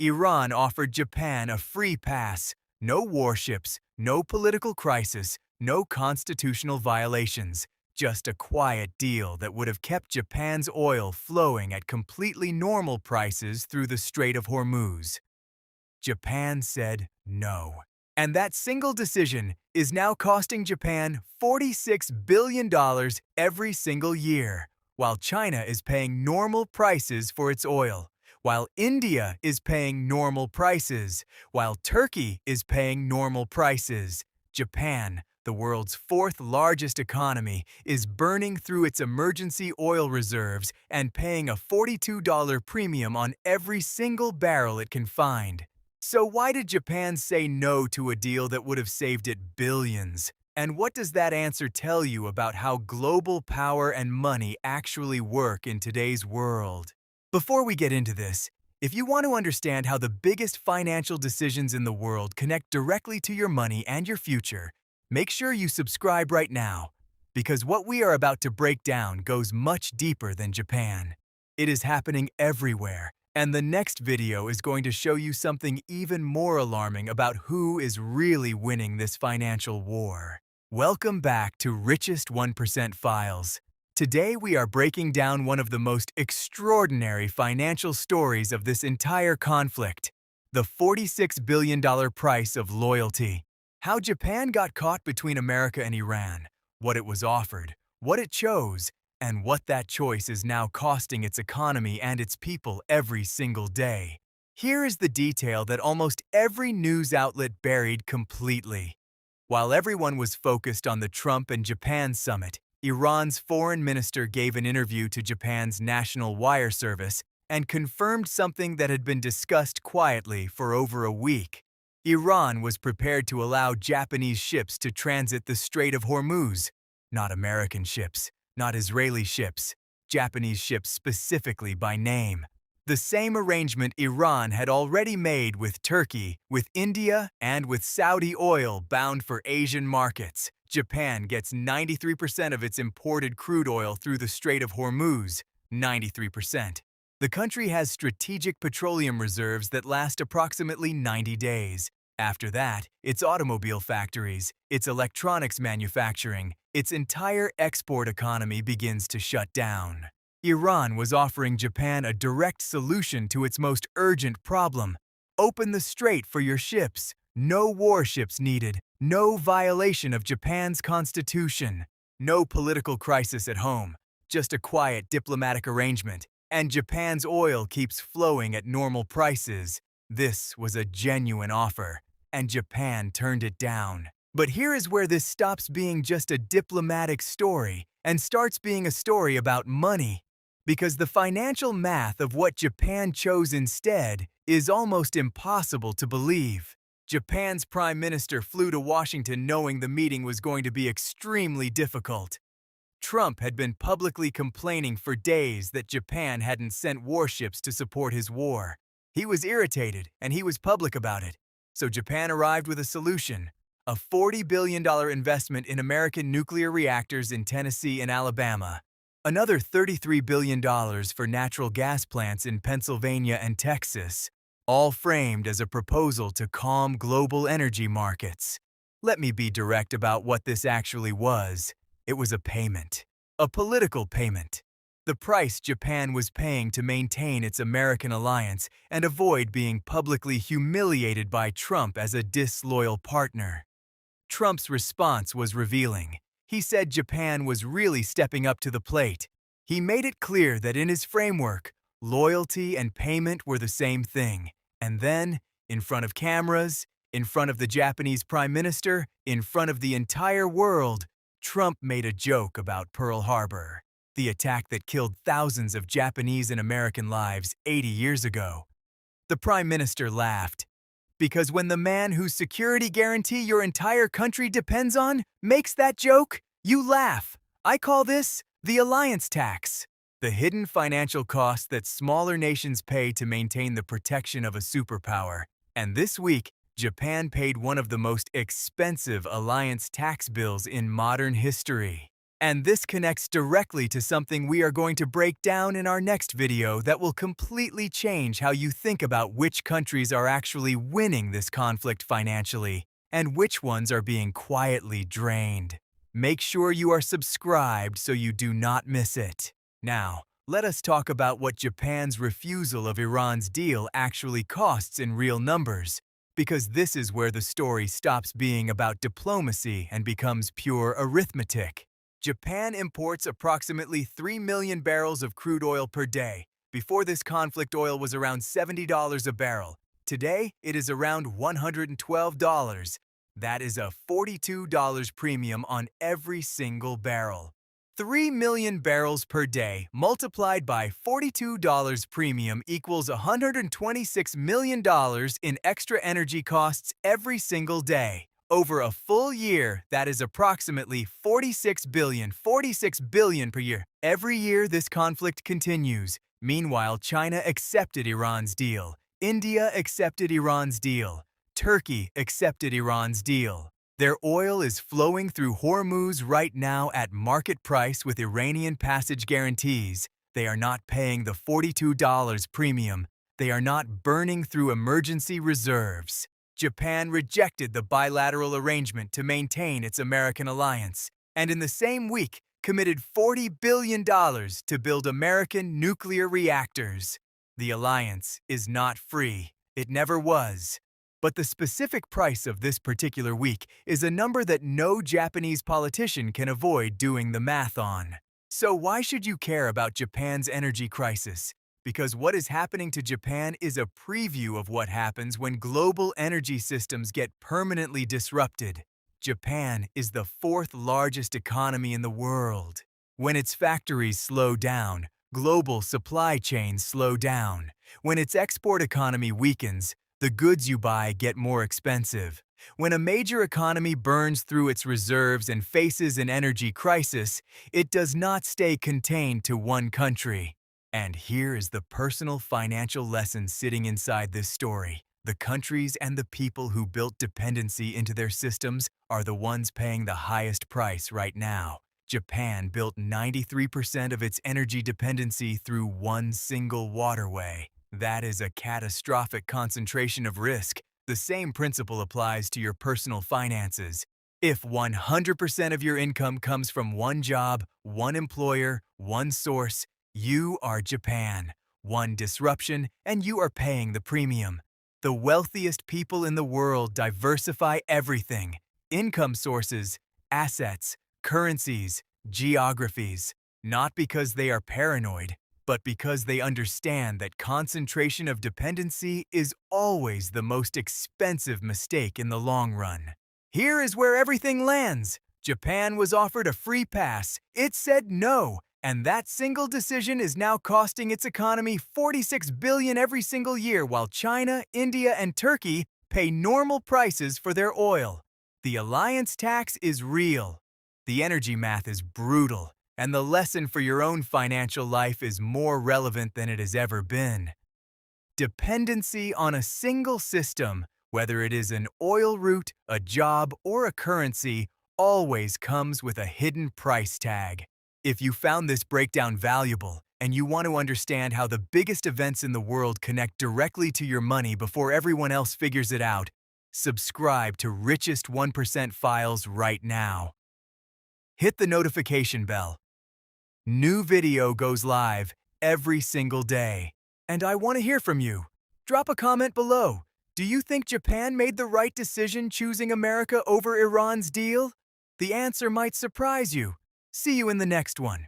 Iran offered Japan a free pass. No warships, no political crisis, no constitutional violations. Just a quiet deal that would have kept Japan's oil flowing at completely normal prices through the Strait of Hormuz. Japan said no. And that single decision is now costing Japan $46 billion every single year, while China is paying normal prices for its oil, while India is paying normal prices, while Turkey is paying normal prices. Japan, the world's fourth largest economy, is burning through its emergency oil reserves and paying a $42 premium on every single barrel it can find. So why did Japan say no to a deal that would have saved it billions? And what does that answer tell you about how global power and money actually work in today's world? Before we get into this, if you want to understand how the biggest financial decisions in the world connect directly to your money and your future, make sure you subscribe right now, because what we are about to break down goes much deeper than Japan. It is happening everywhere. And the next video is going to show you something even more alarming about who is really winning this financial war. Welcome back to Richest 1% Files. Today we are breaking down one of the most extraordinary financial stories of this entire conflict, the $46 billion price of loyalty. How Japan got caught between America and Iran, what it was offered, what it chose, and what that choice is now costing its economy and its people every single day. Here is the detail that almost every news outlet buried completely. While everyone was focused on the Trump and Japan summit, Iran's foreign minister gave an interview to Japan's national wire service and confirmed something that had been discussed quietly for over a week. Iran was prepared to allow Japanese ships to transit the Strait of Hormuz, not American ships. Not Israeli ships, Japanese ships specifically by name. The same arrangement Iran had already made with Turkey, with India, and with Saudi oil bound for Asian markets. Japan gets 93% of its imported crude oil through the Strait of Hormuz, 93%. The country has strategic petroleum reserves that last approximately 90 days. After that, its automobile factories, its electronics manufacturing, its entire export economy begins to shut down. Iran was offering Japan a direct solution to its most urgent problem. Open the strait for your ships. No warships needed. No violation of Japan's constitution. No political crisis at home. Just a quiet diplomatic arrangement. And Japan's oil keeps flowing at normal prices. This was a genuine offer, and Japan turned it down. But here is where this stops being just a diplomatic story and starts being a story about money. Because the financial math of what Japan chose instead is almost impossible to believe. Japan's prime minister flew to Washington knowing the meeting was going to be extremely difficult. Trump had been publicly complaining for days that Japan hadn't sent warships to support his war. He was irritated, and he was public about it. So Japan arrived with a solution, a $40 billion investment in American nuclear reactors in Tennessee and Alabama, another $33 billion for natural gas plants in Pennsylvania and Texas, all framed as a proposal to calm global energy markets. Let me be direct about what this actually was. It was a payment, a political payment. The price Japan was paying to maintain its American alliance and avoid being publicly humiliated by Trump as a disloyal partner. Trump's response was revealing. He said Japan was really stepping up to the plate. He made it clear that in his framework, loyalty and payment were the same thing. And then, in front of cameras, in front of the Japanese Prime Minister, in front of the entire world, Trump made a joke about Pearl Harbor, the attack that killed thousands of Japanese and American lives 80 years ago. The Prime Minister laughed, because when the man whose security guarantee your entire country depends on makes that joke, you laugh. I call this the alliance tax, the hidden financial cost that smaller nations pay to maintain the protection of a superpower. And this week, Japan paid one of the most expensive alliance tax bills in modern history. And this connects directly to something we are going to break down in our next video that will completely change how you think about which countries are actually winning this conflict financially and which ones are being quietly drained. Make sure you are subscribed so you do not miss it. Now, let us talk about what Japan's refusal of Iran's deal actually costs in real numbers, because this is where the story stops being about diplomacy and becomes pure arithmetic. Japan imports approximately 3 million barrels of crude oil per day. Before this conflict, oil was around $70 a barrel. Today, it is around $112. That is a $42 premium on every single barrel. 3 million barrels per day multiplied by $42 premium equals $126 million in extra energy costs every single day. Over a full year, that is approximately $46 billion per year. Every year, this conflict continues. Meanwhile, China accepted Iran's deal. India accepted Iran's deal. Turkey accepted Iran's deal. Their oil is flowing through Hormuz right now at market price with Iranian passage guarantees. They are not paying the $42 premium. They are not burning through emergency reserves. Japan rejected the bilateral arrangement to maintain its American alliance, and in the same week committed $40 billion to build American nuclear reactors. The alliance is not free. It never was. But the specific price of this particular week is a number that no Japanese politician can avoid doing the math on. So why should you care about Japan's energy crisis? Because what is happening to Japan is a preview of what happens when global energy systems get permanently disrupted. Japan is the fourth largest economy in the world. When its factories slow down, global supply chains slow down. When its export economy weakens, the goods you buy get more expensive. When a major economy burns through its reserves and faces an energy crisis, it does not stay contained to one country. And here is the personal financial lesson sitting inside this story. The countries and the people who built dependency into their systems are the ones paying the highest price right now. Japan built 93% of its energy dependency through one single waterway. That is a catastrophic concentration of risk. The same principle applies to your personal finances. If 100% of your income comes from one job, one employer, one source, you are Japan. One disruption, and you are paying the premium. The wealthiest people in the world diversify everything: income sources, assets, currencies, geographies. Not because they are paranoid, but because they understand that concentration of dependency is always the most expensive mistake in the long run. Here is where everything lands. Japan was offered a free pass. It said no. And that single decision is now costing its economy $46 billion every single year, while China, India, and Turkey pay normal prices for their oil. The alliance tax is real. The energy math is brutal. And the lesson for your own financial life is more relevant than it has ever been. Dependency on a single system, whether it is an oil route, a job, or a currency, always comes with a hidden price tag. If you found this breakdown valuable and you want to understand how the biggest events in the world connect directly to your money before everyone else figures it out, subscribe to Richest 1% Files right now. Hit the notification bell. New video goes live every single day. And I want to hear from you. Drop a comment below. Do you think Japan made the right decision choosing America over Iran's deal? The answer might surprise you. See you in the next one.